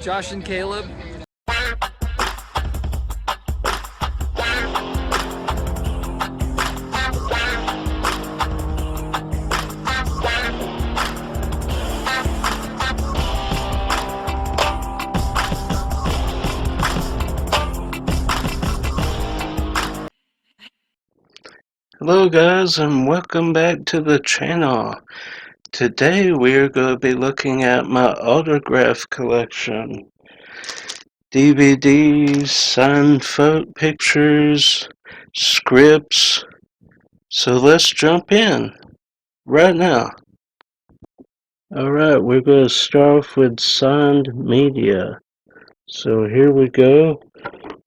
Josh and Caleb. Hello guys, and welcome back to the channel. Today we are going to be looking at my autograph collection. DVDs, signed photo pictures, scripts. So let's jump in right now. Alright, we're going to start off with signed media. So here we go.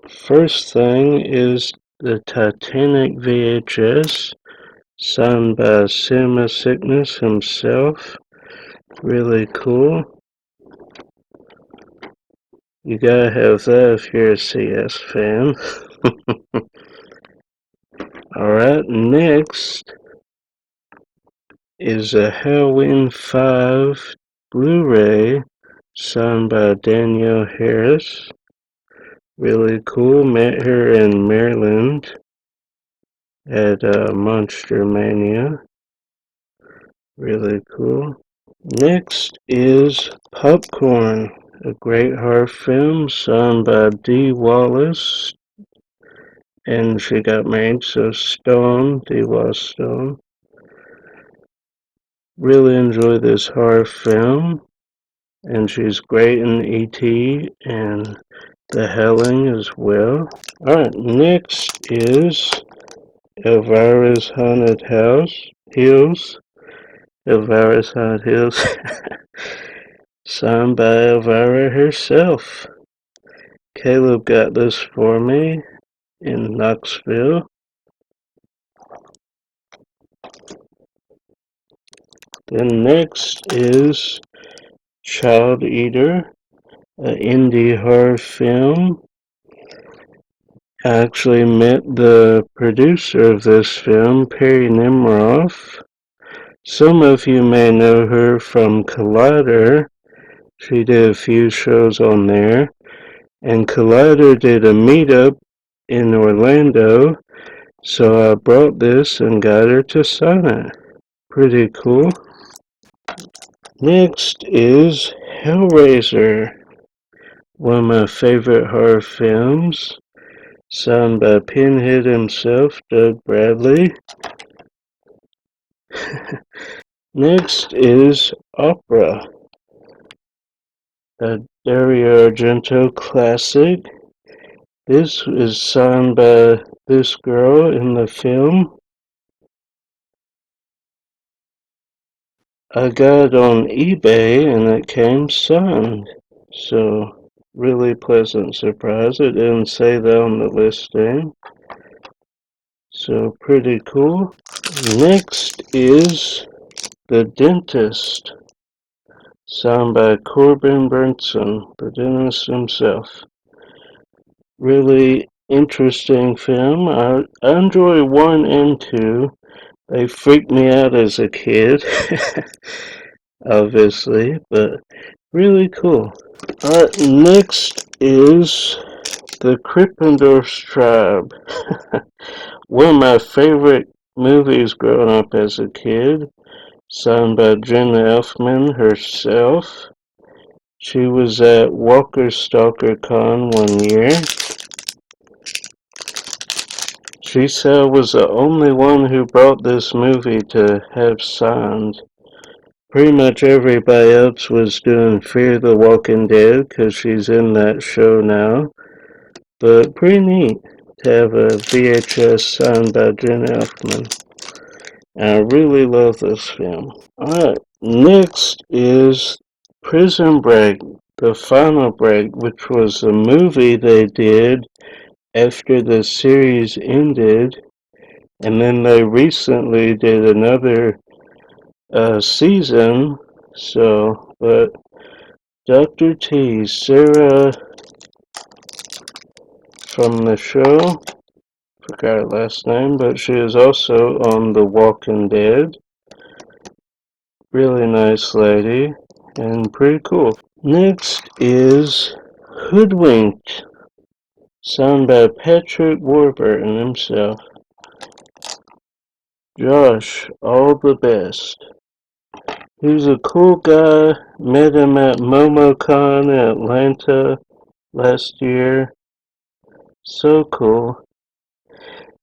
First thing is the Titanic VHS. Signed by Cinema Sickness himself. Really cool. You gotta have that if you're a CS fan. Alright, next is a Halloween 5 Blu-ray signed by Danielle Harris. Really cool. Met her in Maryland at Monster Mania. Really cool. Next is Popcorn, a great horror film signed by Dee Wallace, and she got married, so Stone, Dee Wallace Stone. Really enjoy this horror film, and she's great in E.T. and The Howling as well. Alright, next is Elvira's Haunted Hills. Elvira's Haunted Hills. Signed by Elvira herself. Caleb got this for me in Knoxville. Then next is Child Eater, an indie horror film. I actually met the producer of this film, Perry Nemiroff. Some of you may know her from Collider. She did a few shows on there. And Collider did a meetup in Orlando, so I brought this and got her to sign it. Pretty cool. Next is Hellraiser, one of my favorite horror films, signed by Pinhead himself, Doug Bradley. Next is Opera, a Dario Argento classic. This is signed by this girl in the film. I got it on eBay and it came signed, so really pleasant surprise. It didn't say that on the listing, so pretty cool. Next is The Dentist, signed by Corbin Burnson, the dentist himself. Really interesting film. I enjoy 1 and 2. They freaked me out as a kid, obviously, but really cool. Alright, next is the KRIPPENDORFS Tribe. One of my favorite movies growing up as a kid, signed by Jenna Elfman herself. She was at Walker Stalker Con one year. She said I was the only one who brought this movie to have signed. Pretty much everybody else was doing Fear the Walking Dead because she's in that show now. But pretty neat to have a VHS signed by Jenna Elfman. And I really love this film. Alright, next is Prison Break, The Final Break, which was a movie they did after the series ended, and then they recently did another season. So, but Dr. T, Sarah from the show, forgot her last name, but she is also on The Walking Dead. Really nice lady. and pretty cool. Next is Hoodwinked, sung by Patrick Warburton himself. Josh, all the best. He's a cool guy. Met him at MomoCon in Atlanta last year. So cool.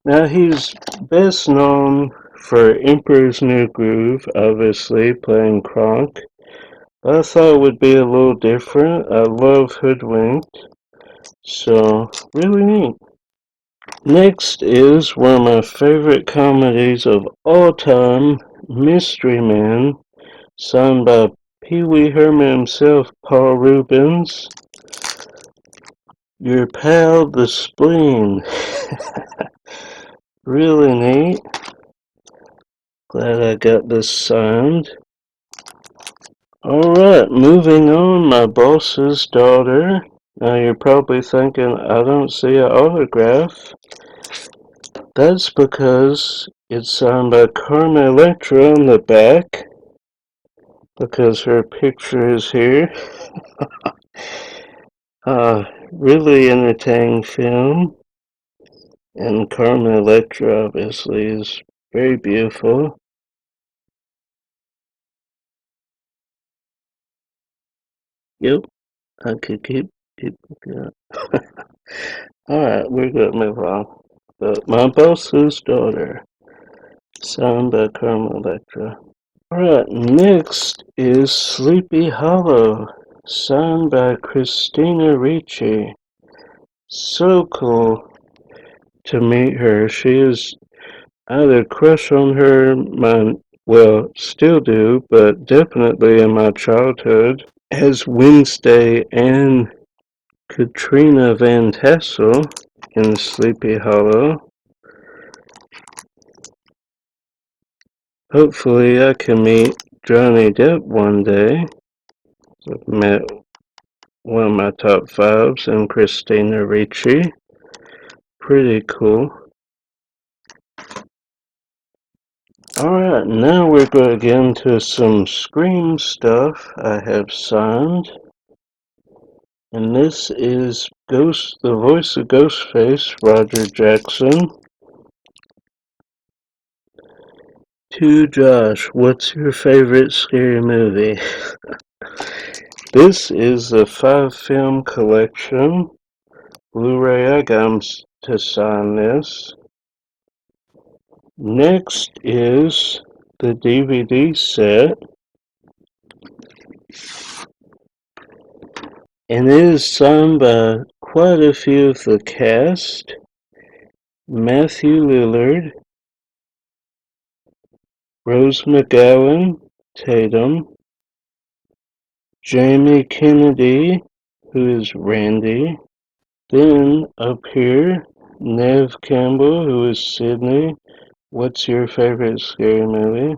Now he's best known for Emperor's New Groove, obviously, playing Kronk. But I thought it would be a little different. I love Hoodwinked. So, really neat. Next is one of my favorite comedies of all time, Mystery Man, sung by Pee Wee Herman himself, Paul Reubens. Your pal, the Spleen. Really neat. Glad I got this signed. Alright, moving on, My Boss's Daughter. Now you're probably thinking, I don't see an autograph. That's because it's signed by Carmen Electra on the back, because her picture is here. Really entertaining film, and Carmen Electra obviously is very beautiful. Yep, I could keep looking up. Alright, we're gonna move on. But My Boss's Daughter, signed by Carmen Electra. Alright, next is Sleepy Hollow, signed by Christina Ricci. So cool to meet her. She is either crush on her, well, still do, but definitely in my childhood, as Wednesday and Katrina Van Tassel in Sleepy Hollow. Hopefully I can meet Johnny Depp one day. I've met one of my top fives and Christina Ricci. Pretty cool. Alright, now we're going to get into some Scream stuff I have signed. And this is Ghost, the voice of Ghostface, Roger Jackson. To Josh, what's your favorite scary movie? This is a 5-film collection. Blu-ray, I got him to sign this. Next is the DVD set. And it is signed by quite a few of the cast. Matthew Lillard, Rose McGowan, Tatum, Jamie Kennedy, who is Randy. Then up here, Neve Campbell, who is Sydney. What's your favorite scary movie?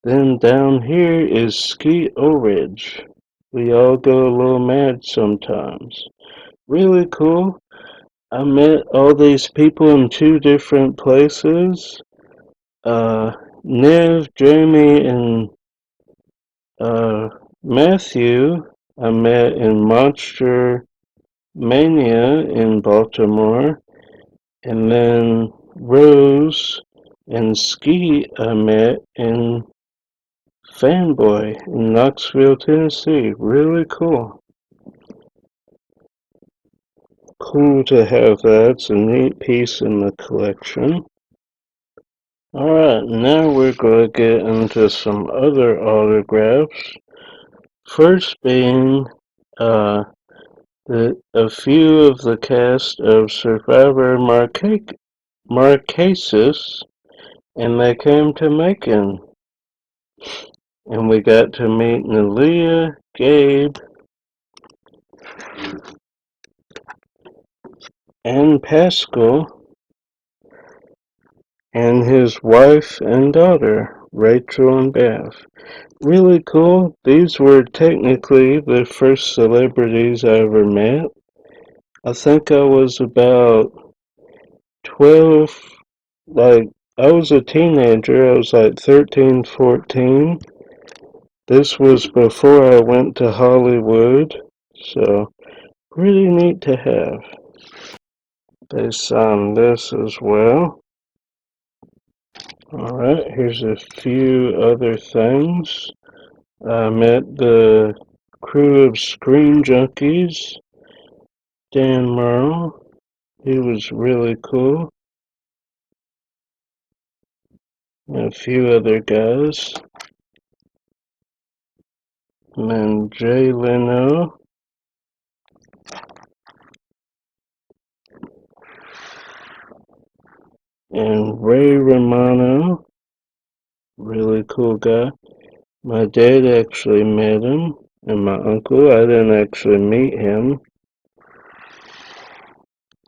Then down here is Skeet Ulrich. We all go a little mad sometimes. Really cool. I met all these people in 2 different places. Nev, Jamie, and Matthew I met in Monster Mania in Baltimore. And then Rose and Skeet I met in Fanboy in Knoxville, Tennessee. Really cool. Cool to have that. It's a neat piece in the collection. Alright, now we're going to get into some other autographs. First being a few of the cast of Survivor Marquesas, and they came to Macon. And we got to meet Nalia, Gabe, and Pascal, and his wife and daughter, Rachel and Beth. Really cool. These were technically the first celebrities I ever met. I think I was about 12, I was a teenager. I was like 13, 14. This was before I went to Hollywood, so pretty neat to have. They signed this as well. Alright, here's a few other things. I met the crew of Screen Junkies, Dan Merle. He was really cool. And a few other guys. And then Jay Leno. And Ray Romano. Really cool guy. My dad actually met him. And my uncle. I didn't actually meet him.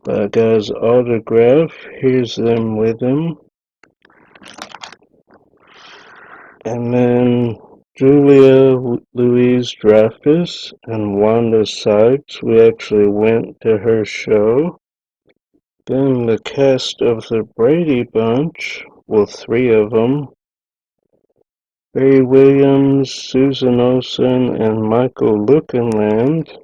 But I got his autograph. Here's them with him. And then Julia Louis-Dreyfus and Wanda Sykes. We actually went to her show. Then the cast of the Brady Bunch, well, 3 of them. Barry Williams, Susan Olsen, and Michael Lookenland.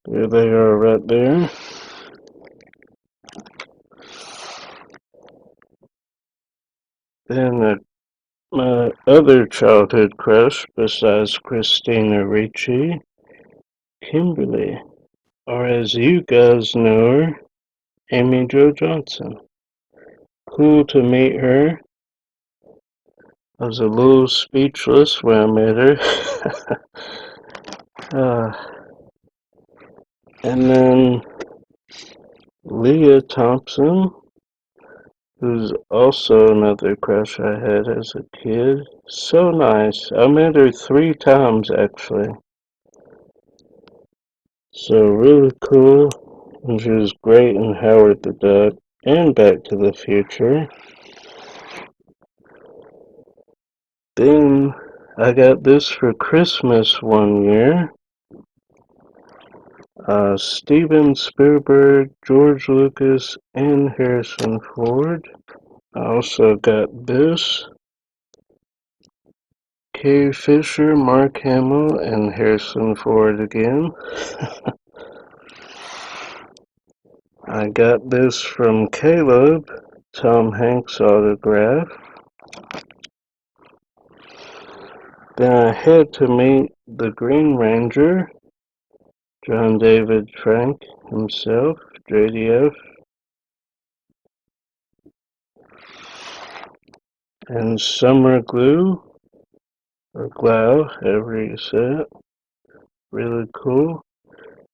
There they are right there. Then my other childhood crush, besides Christina Ricci, Kimberly, or as you guys know her, Amy Jo Johnson. Cool to meet her. I was a little speechless when I met her. And then Leah Thompson, who's also another crush I had as a kid. So nice. I met her 3 times actually. So really cool. And she was great in Howard the Duck and Back to the Future. Then I got this for Christmas one year. Steven Spielberg, George Lucas, and Harrison Ford. I also got this. Carrie Fisher, Mark Hamill, and Harrison Ford again. I got this from Caleb, Tom Hanks autograph. Then I had to meet the Green Ranger, John David Frank himself, JDF. And Summer Glue, or Glau, however you say it. Really cool.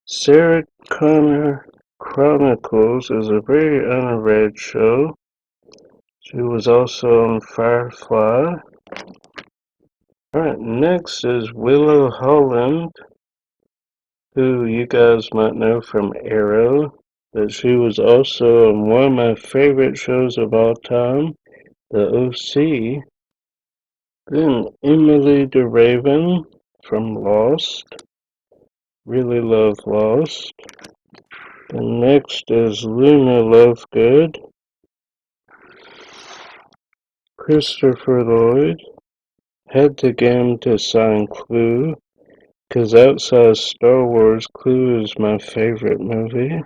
Sarah Connor Chronicles is a very underrated show. She was also on Firefly. Alright, next is Willow Holland, who you guys might know from Arrow, but she was also on one of my favorite shows of all time, The O.C. Then Emily DeRaven from Lost. Really love Lost. The next is Luna Lovegood. Christopher Lloyd. Had to get him to sign Clue, because outside Star Wars, Clue is my favorite movie.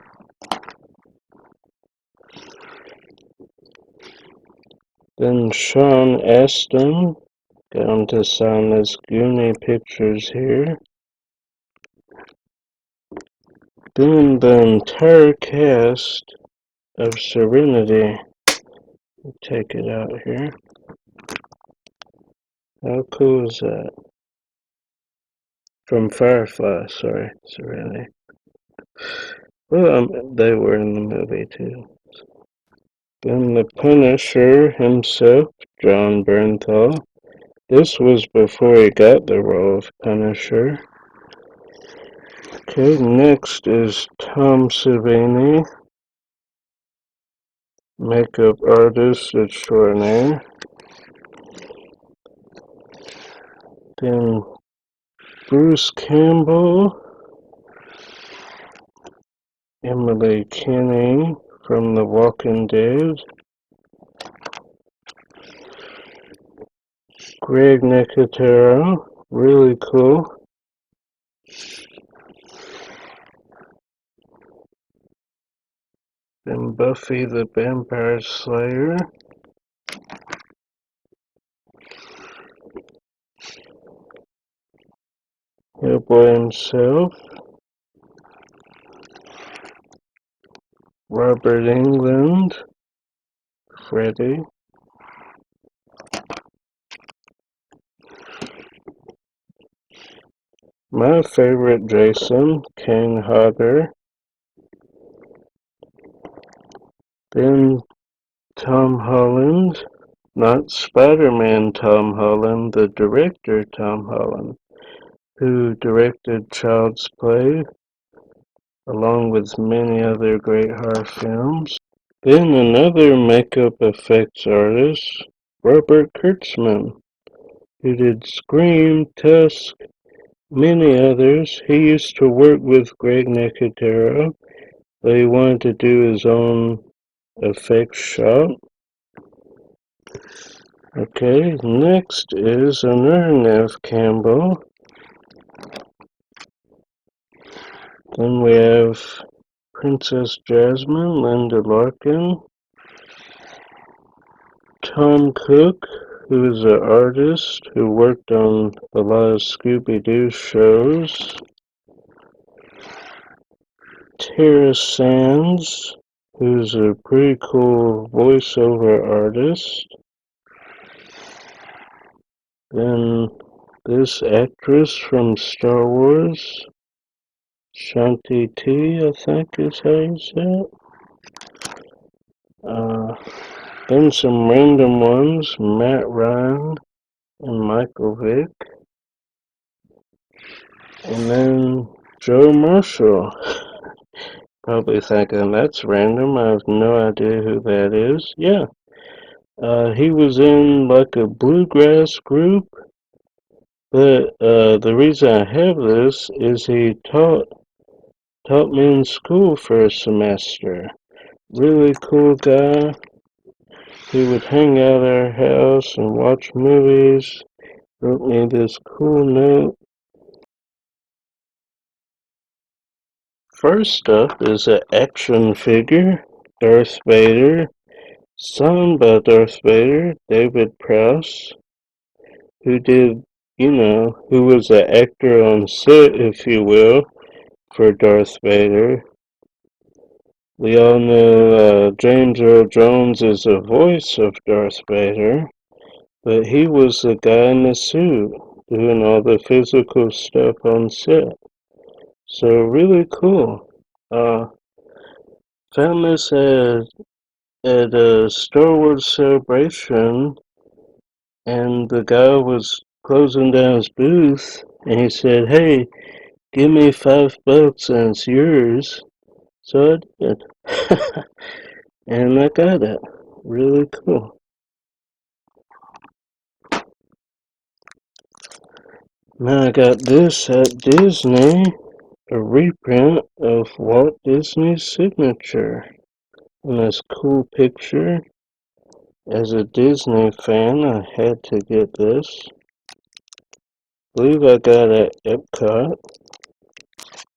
Then Sean Astin. Got him to sign this Goonie Pictures here. Then the entire cast of Serenity. I'll take it out here. How cool is that? From Firefly, sorry, Serenity. Well, they were in the movie too. Then the Punisher himself, John Bernthal. This was before he got the role of Punisher. Okay, next is Tom Savini, makeup artist extraordinaire. Then Bruce Campbell, Emily Kinney from The Walking Dead, Greg Nicotero, really cool. Then Buffy the Vampire Slayer. Hellboy himself. Robert Englund. Freddy. My favorite Jason, Kane Hodder. Then Tom Holland. Not Spider-Man Tom Holland, the director Tom Holland, who directed Child's Play, along with many other great horror films. Then another makeup effects artist, Robert Kurtzman, who did Scream, Tusk, many others. He used to work with Greg Nicotero, but he wanted to do his own effects shop. Okay, next is another Nev Campbell. Then we have Princess Jasmine, Linda Larkin, Tom Cook, who is an artist who worked on a lot of Scooby-Doo shows, Tara Sands, who's a pretty cool voiceover artist. Then this actress from Star Wars, Shanti T, I think is how you say it. Then some random ones, Matt Ryan and Michael Vick. And then Joe Marshall. Probably thinking that's random. I have no idea who that is. Yeah. He was in like a bluegrass group. But the reason I have this is he taught me in school for a semester. Really cool guy. He would hang out at our house and watch movies. Wrote me this cool note. First up is an action figure, Darth Vader, signed by Darth Vader, David Prowse, who did, who was an actor on set, if you will, for Darth Vader. We all know James Earl Jones is the voice of Darth Vader, but he was the guy in the suit doing all the physical stuff on set. So really cool. Found this at a Star Wars celebration, and the guy was closing down his booth, and he said, "Hey, give me $5 and it's yours." So I did. And I got it. Really cool. Now I got this at Disney, a reprint of Walt Disney's signature. And this cool picture. As a Disney fan, I had to get this. I believe I got it at Epcot.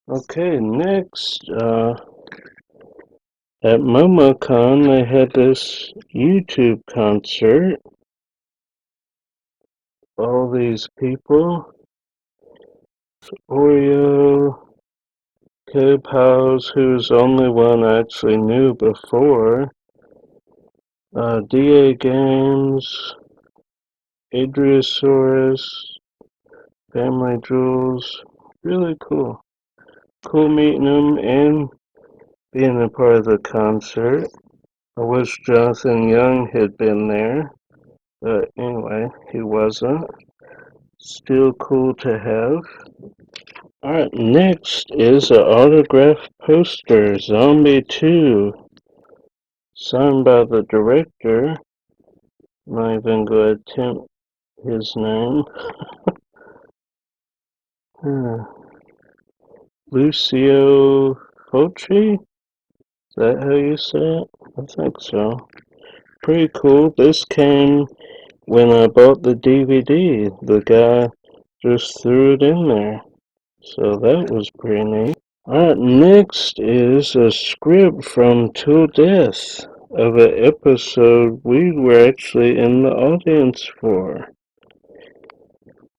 Okay, next, at MomoCon, they had this YouTube concert. All these people, Oreo, K-Pals, who's the only one I actually knew before, DA Games, Adriosaurus, Family Jewels, really cool. Cool meeting them and being a part of the concert. I wish Jonathan Young had been there, but anyway, he wasn't. Still cool to have. Alright, next is an autographed poster, Zombie 2, signed by the director. I'm not even going to attempt his name. Lucio Fulci? Is that how you say it? I think so. Pretty cool. This came when I bought the DVD, the guy just threw it in there. So that was pretty neat. Alright, next is a script from Till Death of an episode we were actually in the audience for.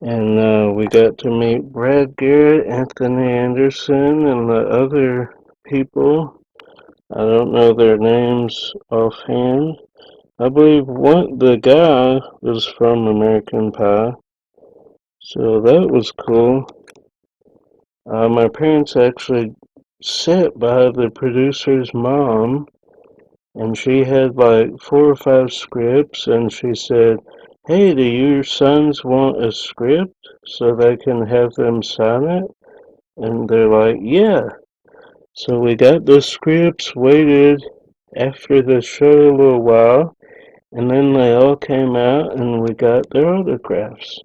And we got to meet Brad Garrett, Anthony Anderson, and the other people. I don't know their names offhand. I believe the guy was from American Pie, so that was cool. My parents actually sat by the producer's mom, and she had like 4 or 5 scripts, and she said, "Hey, do your sons want a script so they can have them sign it?" And they're like, "Yeah." So we got the scripts, waited after the show a little while, and then they all came out and we got their autographs.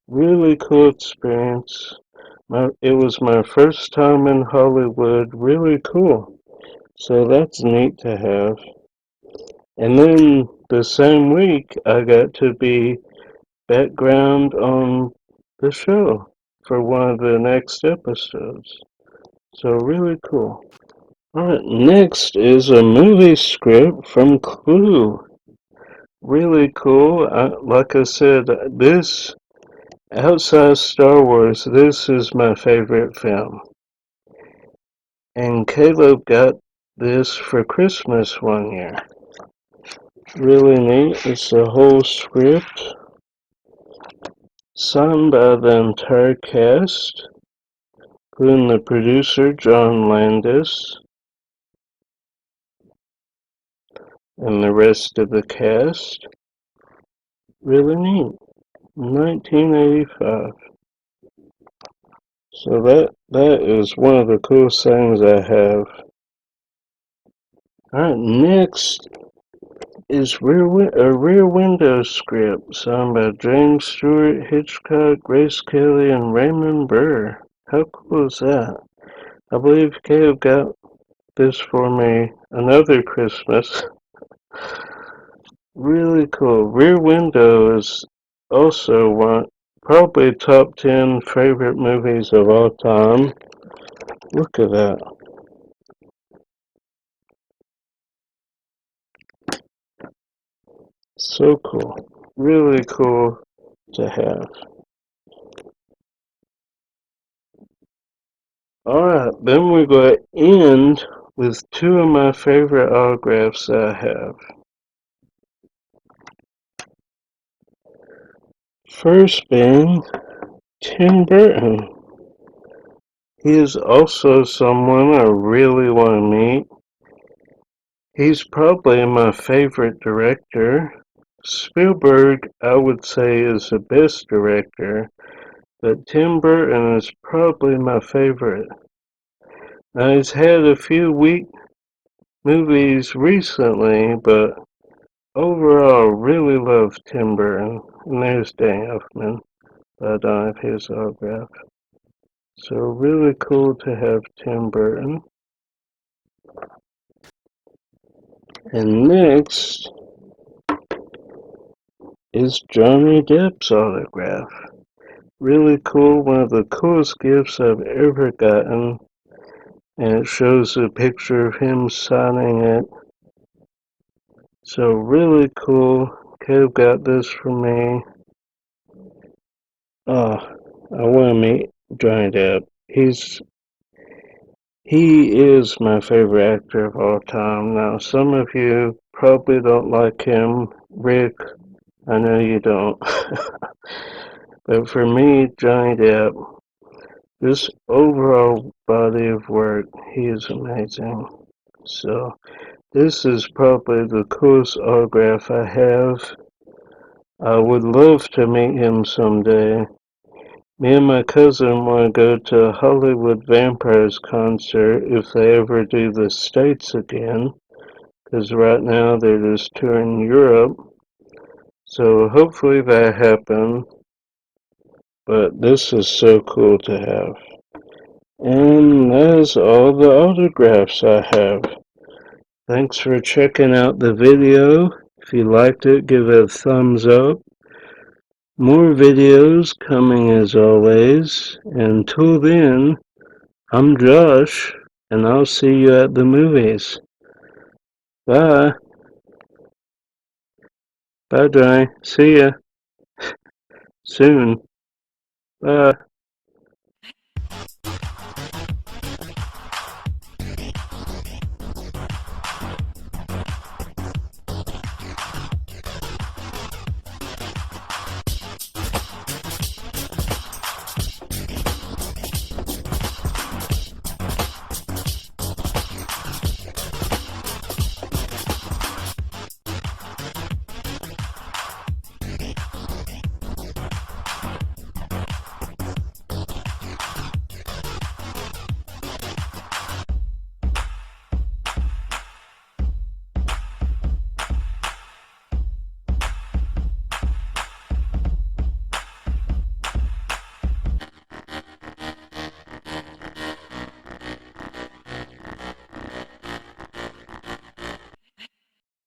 Really cool experience. It was my first time in Hollywood. Really cool. So that's neat to have. And then the same week, I got to be background on the show for one of the next episodes. So really cool. Alright, next is a movie script from Clue. Really cool. Like I said, this, outside Star Wars, this is my favorite film. And Caleb got this for Christmas one year. Really neat. It's a whole script signed by the entire cast, including the producer, John Landis, and the rest of the cast. Really neat. 1985. So that is one of the coolest things I have. Alright, next is a Rear Window script signed by James Stewart, Hitchcock, Grace Kelly, and Raymond Burr. How cool is that? I believe Caleb got this for me another Christmas. Really cool. Rear Window is also probably top 10 favorite movies of all time. Look at that. So cool. Really cool to have. Alright, then we're going to end with 2 of my favorite autographs that I have. First being Tim Burton. He is also someone I really want to meet. He's probably my favorite director. Spielberg, I would say, is the best director, but Tim Burton is probably my favorite. Now, he's had a few weak movies recently, but overall, really love Tim Burton. And there's Dan Elfman, but I don't have his autograph. So really cool to have Tim Burton. And next is Johnny Depp's autograph. Really cool, one of the coolest gifts I've ever gotten. And it shows a picture of him signing it. So really cool. Caleb got this for me. Oh, I want to meet Johnny Depp. He is my favorite actor of all time. Now, some of you probably don't like him. Rick, I know you don't. But for me, Johnny Depp, this overall body of work, he is amazing. So, this is probably the coolest autograph I have. I would love to meet him someday. Me and my cousin want to go to a Hollywood Vampires concert if they ever do the States again, because right now they're just touring Europe. So hopefully that happens. But this is so cool to have. And that is all the autographs I have. Thanks for checking out the video. If you liked it, give it a thumbs up. More videos coming as always. Until then, I'm Josh, and I'll see you at the movies. Bye. Bye, Dry. See ya. Soon. Bye.